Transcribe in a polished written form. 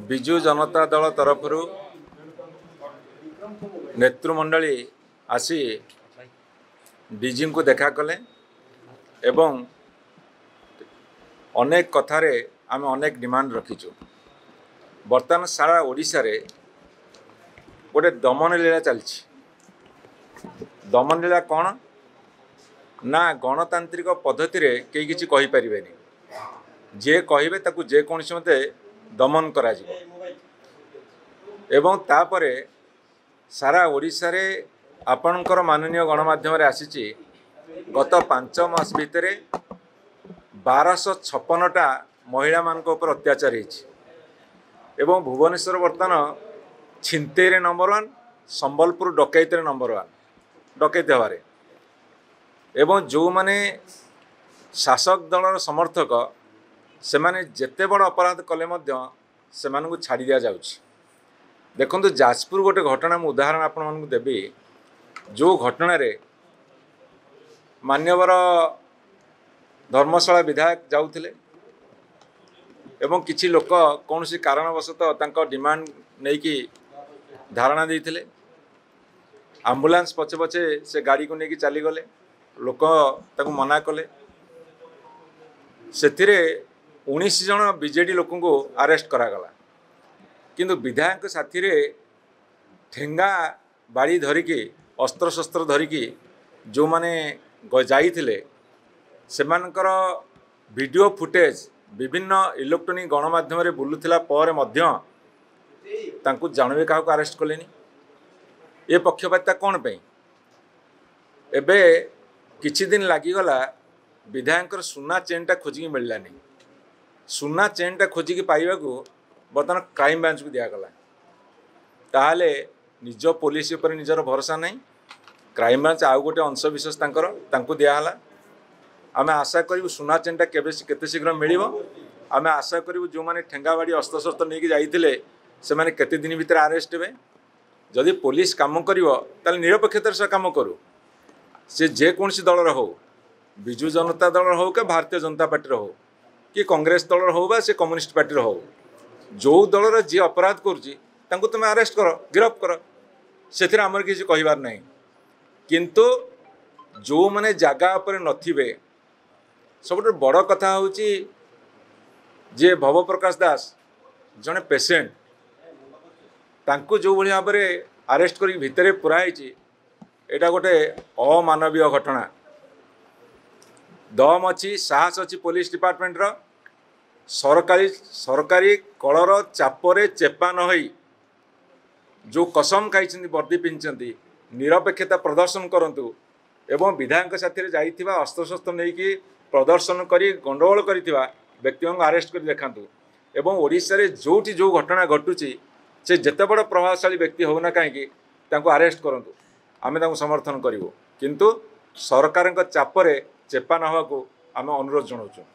विजु जनता दल तरफ नेतृमंडली आसी डीजी को देखा कले एवं अनेक कथारे आम अनेक डिमांड रखीचु। बर्तमान सारा ओडिशा रे गोटे दमन लीला चलछि। दमन लीला कौन ना गणतांत्रिक पद्धति रे कई किछि कहि परिबेनी। जे कहिबे ताकू जे कोनसी मते दमन करा जिवो एवं तापरे सारा ओडिशा रे आपणकर माननीय गणमाध्यम रे आसीछि गत 5 मास भितरे 1256टा महिला मानक ऊपर अत्याचार होइछि एवं भुवनेश्वर बर्तमान छिनतेरे नंबर 1 संबलपुर डकैतरे नंबर 1 डकैत हवारे एवं जो माने शासक दलर समर्थक से माने जेते बड़ अपराध कले मध्य से मानकु छाड़ी दिया जाउछि। देखंतु जाजपुर गोटे घटना मु उदाहरण आपण मानकु देबी। जो घटना रे मान्यवर धर्मशाला विधायक जाउथिले एवं किछि लोक कोनसी कारणवशतः तांको डिमांड नै कि धारणा देइथिले। एम्बुलेंस पछे पछे से गाड़ी को नै कि चली गले। लोक ताकु मना कले। सेथिरे 19 जन बीजेडी लोक को अरेस्ट करागला किंतु विधायक साथी रे ठेंगा बाड़ी धरिकी अस्त्र शस्त्र धरिकी जो माने जाइथिले सेमानकर वीडियो फुटेज विभिन्न इलेक्ट्रॉनिक गणमाध्यम रे बुलुथिला पर मध्य तांकु जानवे का अरेस्ट कलेनी। ये पक्षपातिता कौन पे एबे किछि दिन लागिगला विधायकर सुना चेनटा खोजिकी मिललानी। सुना चेनटा खोजिकी पाइबाकू बर्तमान क्राइम ब्रांच को दियागला। ताहले निज पुलिस उपर निजर भरोसा नहीं। क्राइम ब्रांच आउ गोटे अंशविशेष तांको दियाहला। आमे आशा करूँ सुना चेनटा केते शीघ्र मिल। आमे आशा करूँ जो माने ठेंगाबाड़ी अस्त्र शस्त्र नहीं जाइथिले से माने केते दिन भीतर अरेस्ट हेबे। जदि पुलिस काम करिवो ताले निरपेक्षतार से काम करू। से जे कोनसी दलर हो विजु जनता दल हो कि भारतीय जनता पार्टी हो कि कांग्रेस दल हो बा से कम्युनिस्ट पार्टी हो जो दलर जी अपराध करुँच तुम अरेस्ट कर गिरफ कर से आमर किसी कहबार नहीं। किंतु जो माने जगह पर नथिबे सब बड़ कथा हूँ जे भव प्रकाश दास जड़े पेसेंट तांको जो भाई भाव में अरेस्ट कर भितर पुराई एटा गोटे अमानवीय घटना। दम अच्छी साहस अच्छी पुलिस डिपार्टमेंट रो सरकारी कलर चापरे चेपा न होई जो कसम खाई वर्दी पिंधि निरपेक्षता प्रदर्शन करंतु एवं विधायक साथी जाइथिबा अस्त्र शस्त्र नहीं कि प्रदर्शन करी गंडगोल करिथिबा व्यक्ति को अरेस्ट कर देखांतु एवं ओडिशा रे जोटी जो घटना घटुची से जेते बड़ प्रभावशाली व्यक्ति होना कहीं तांको अरेस्ट करंतु आमे तांको समर्थन करिवो किंतु सरकार चापरे चेपा न होगा आम अनुरोध जनाऊँ।